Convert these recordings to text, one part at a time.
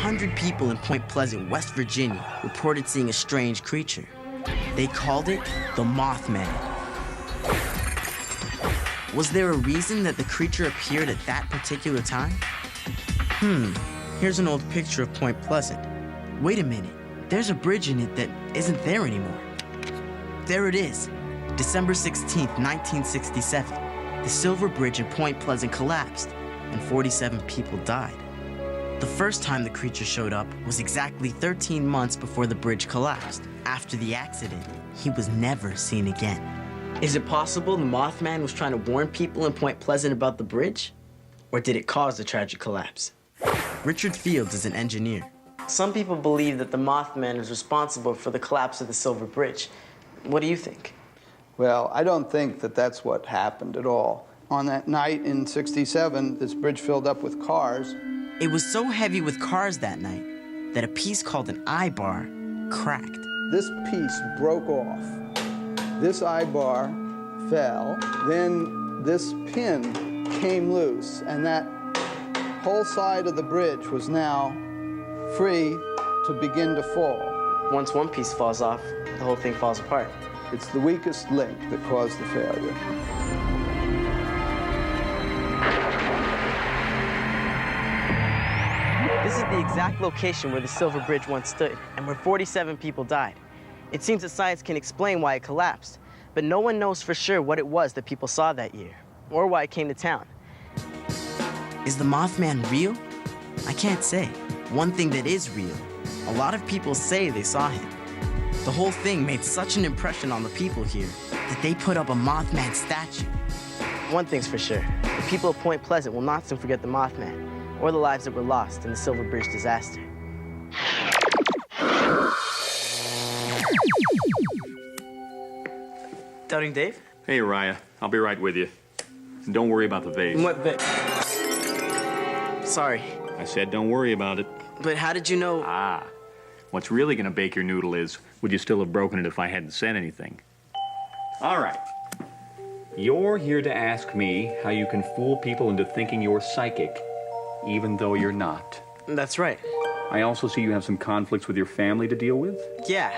100 people in Point Pleasant, West Virginia, reported seeing a strange creature. They called it the Mothman. Was there a reason that the creature appeared at that particular time? Here's an old picture of Point Pleasant. Wait a minute, there's a bridge in it that isn't there anymore. There it is, December 16th, 1967. The Silver Bridge in Point Pleasant collapsed, and 47 people died. The first time the creature showed up was exactly 13 months before the bridge collapsed. After the accident, he was never seen again. Is it possible the Mothman was trying to warn people in Point Pleasant about the bridge? Or did it cause the tragic collapse? Richard Fields is an engineer. Some people believe that the Mothman is responsible for the collapse of the Silver Bridge. What do you think? Well, I don't think that that's what happened at all. On that night in '67, this bridge filled up with cars. It was so heavy with cars that night that a piece called an eye-bar cracked. This piece broke off. This eye-bar fell. Then this pin came loose, and that whole side of the bridge was now free to begin to fall. Once one piece falls off, the whole thing falls apart. It's the weakest link that caused the failure. This is the exact location where the Silver Bridge once stood and where 47 people died. It seems that science can explain why it collapsed, but no one knows for sure what it was that people saw that year, or why it came to town. Is the Mothman real? I can't say. One thing that is real, a lot of people say they saw him. The whole thing made such an impression on the people here that they put up a Mothman statue. One thing's for sure, the people of Point Pleasant will not soon forget the Mothman or the lives that were lost in the Silver Bridge disaster. Doubting Dave? Hey, Raya. I'll be right with you. And don't worry about the vase. What vase? Sorry. I said don't worry about it. But how did you know? What's really gonna bake your noodle is, would you still have broken it if I hadn't said anything? All right. You're here to ask me how you can fool people into thinking you're psychic, even though you're not. That's right. I also see you have some conflicts with your family to deal with. Yeah,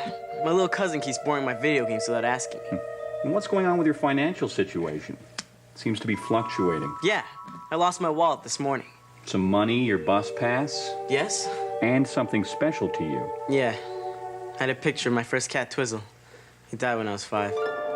my little cousin keeps borrowing my video games without asking me. And what's going on with your financial situation? It seems to be fluctuating. Yeah, I lost my wallet this morning. Some money, your bus pass, Yes? and something special to you. Yeah, I had a picture of my first cat, Twizzle. He died when I was 5.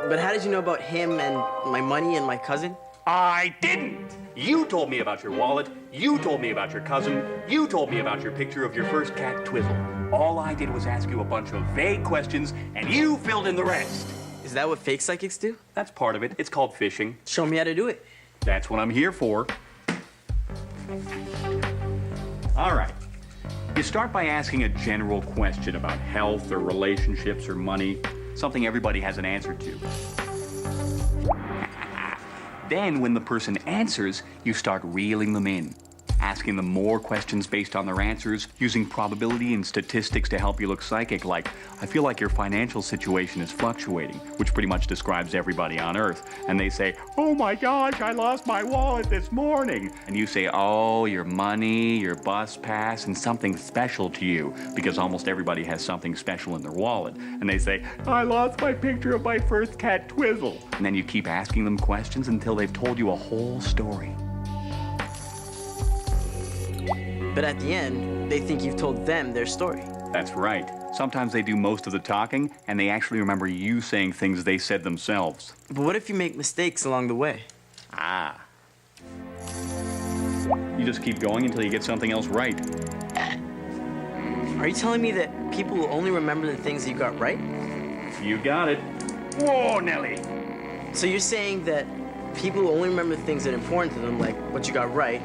But how did you know about him and my money and my cousin? I didn't! You told me about your wallet, you told me about your cousin, you told me about your picture of your first cat, Twizzle. All I did was ask you a bunch of vague questions, and you filled in the rest. Is that what fake psychics do? That's part of it. It's called fishing. Show me how to do it. That's what I'm here for. All right. You start by asking a general question about health or relationships or money, something everybody has an answer to. Then, when the person answers, you start reeling them in, asking them more questions based on their answers, using probability and statistics to help you look psychic, like, I feel like your financial situation is fluctuating, which pretty much describes everybody on Earth. And they say, oh my gosh, I lost my wallet this morning. And you say, oh, your money, your bus pass, and something special to you, because almost everybody has something special in their wallet. And they say, I lost my picture of my first cat, Twizzle. And then you keep asking them questions until they've told you a whole story. But at the end, they think you've told them their story. That's right. Sometimes they do most of the talking, and they actually remember you saying things they said themselves. But what if you make mistakes along the way? You just keep going until you get something else right. Are you telling me that people will only remember the things that you got right? You got it. Whoa, Nelly! So you're saying that people will only remember the things that are important to them, like what you got right,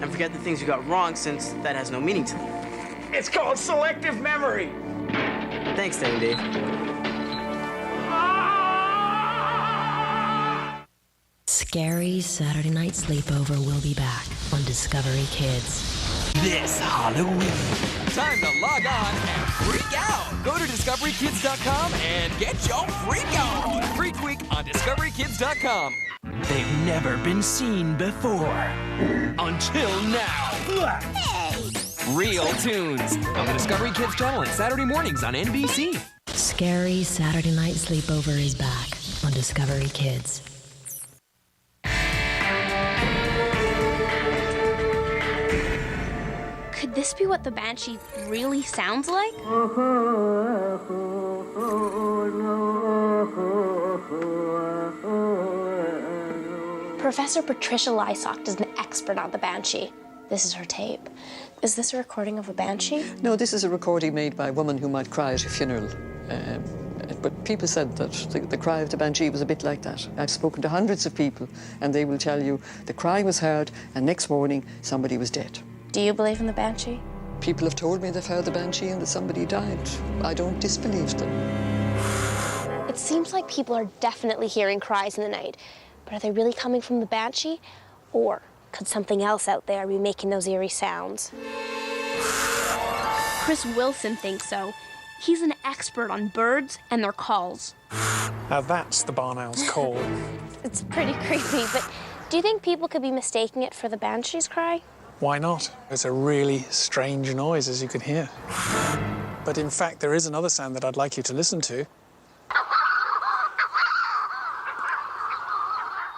and forget the things you got wrong since that has no meaning to them. It's called selective memory! Thanks, Dave. Scary Saturday Night Sleepover will be back on Discovery Kids. This Halloween. Time to log on and freak out. Go to discoverykids.com and get your freak on. Freak Week on discoverykids.com. They've never been seen before. Until now. Hey! Real tunes on the Discovery Kids channel and Saturday mornings on NBC. Scary Saturday Night Sleepover is back on Discovery Kids. Could this be what the Banshee really sounds like? Professor Patricia Lysock is an expert on the Banshee. This is her tape. Is this a recording of a Banshee? No, this is a recording made by a woman who might cry at a funeral. But people said that the cry of the Banshee was a bit like that. I've spoken to hundreds of people, and they will tell you the cry was heard, and next morning somebody was dead. Do you believe in the Banshee? People have told me they've heard the Banshee and that somebody died. I don't disbelieve them. It seems like people are definitely hearing cries in the night. But are they really coming from the Banshee? Or could something else out there be making those eerie sounds? Chris Wilson thinks so. He's an expert on birds and their calls. Now that's the barn owl's call. It's pretty creepy, but do you think people could be mistaking it for the Banshee's cry? Why not? It's a really strange noise, as you can hear. But in fact, there is another sound that I'd like you to listen to.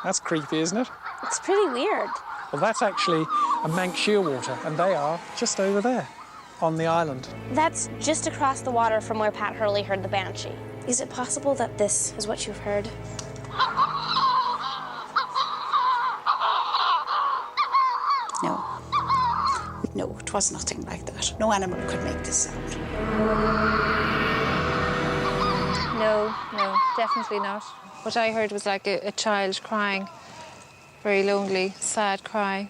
That's creepy, isn't it? It's pretty weird. Well, that's actually a Manx shearwater, and they are just over there on the island. That's just across the water from where Pat Hurley heard the Banshee. Is it possible that this is what you've heard? No. No, it was nothing like that. No animal could make this sound. No, definitely not. What I heard was like a child crying. Very lonely, sad cry.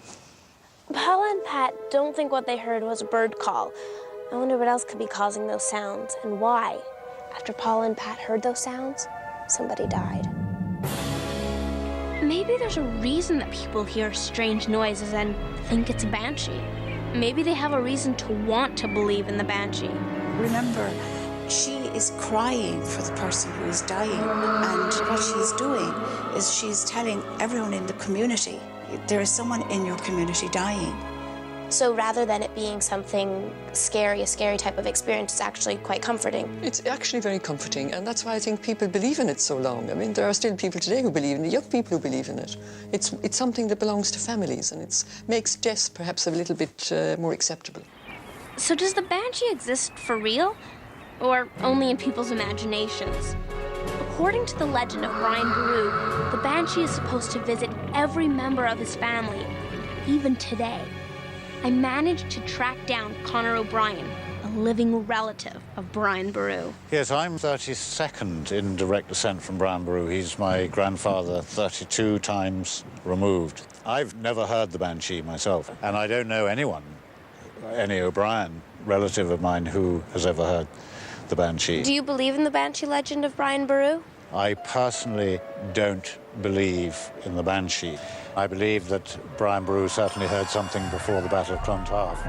Paula and Pat don't think what they heard was a bird call. I wonder what else could be causing those sounds and why. After Paula and Pat heard those sounds, somebody died. Maybe there's a reason that people hear strange noises and think it's a Banshee. Maybe they have a reason to want to believe in the Banshee. Remember, she is crying for the person who is dying, and what she's doing is she's telling everyone in the community, there is someone in your community dying. So rather than it being something scary, a scary type of experience, it's actually quite comforting. It's actually very comforting, and that's why I think people believe in it so long. I mean, there are still people today who believe in it, young people who believe in it. It's something that belongs to families, and it makes death perhaps a little bit more acceptable. So does the Banshee exist for real? Or only in people's imaginations? According to the legend of Brian Boru, the Banshee is supposed to visit every member of his family, even today. I managed to track down Connor O'Brien, a living relative of Brian Boru. Yes, I'm 32nd in direct descent from Brian Boru. He's my grandfather, 32 times removed. I've never heard the Banshee myself, and I don't know anyone, any O'Brien relative of mine, who has ever heard the Banshee. Do you believe in the Banshee legend of Brian Boru? I personally don't believe in the Banshee. I believe that Brian Boru certainly heard something before the Battle of Clontarf.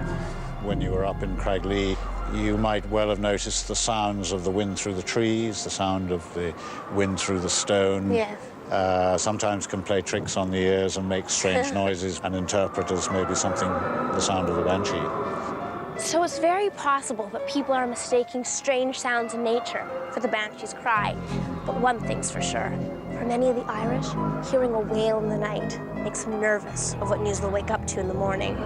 When you were up in Craiglee, you might well have noticed the sounds of the wind through the trees, the sound of the wind through the stone. Yes. Sometimes can play tricks on the ears and make strange noises and interpret as maybe something the sound of the Banshee. So it's very possible that people are mistaking strange sounds in nature for the Banshee's cry. But one thing's for sure. For many of the Irish, hearing a wail in the night makes them nervous of what news they'll wake up to in the morning.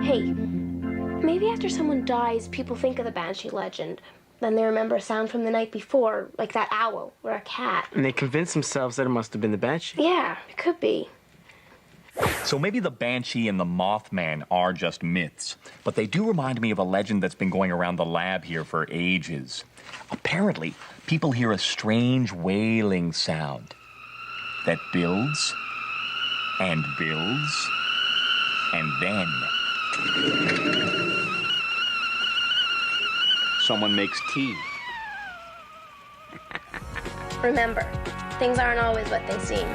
Hey, maybe after someone dies, people think of the Banshee legend. Then they remember a sound from the night before, like that owl or a cat. And they convince themselves that it must have been the Banshee. Yeah, it could be. So maybe the Banshee and the Mothman are just myths, but they do remind me of a legend that's been going around the lab here for ages. Apparently, people hear a strange wailing sound that builds and builds and then someone makes tea. Remember, things aren't always what they seem.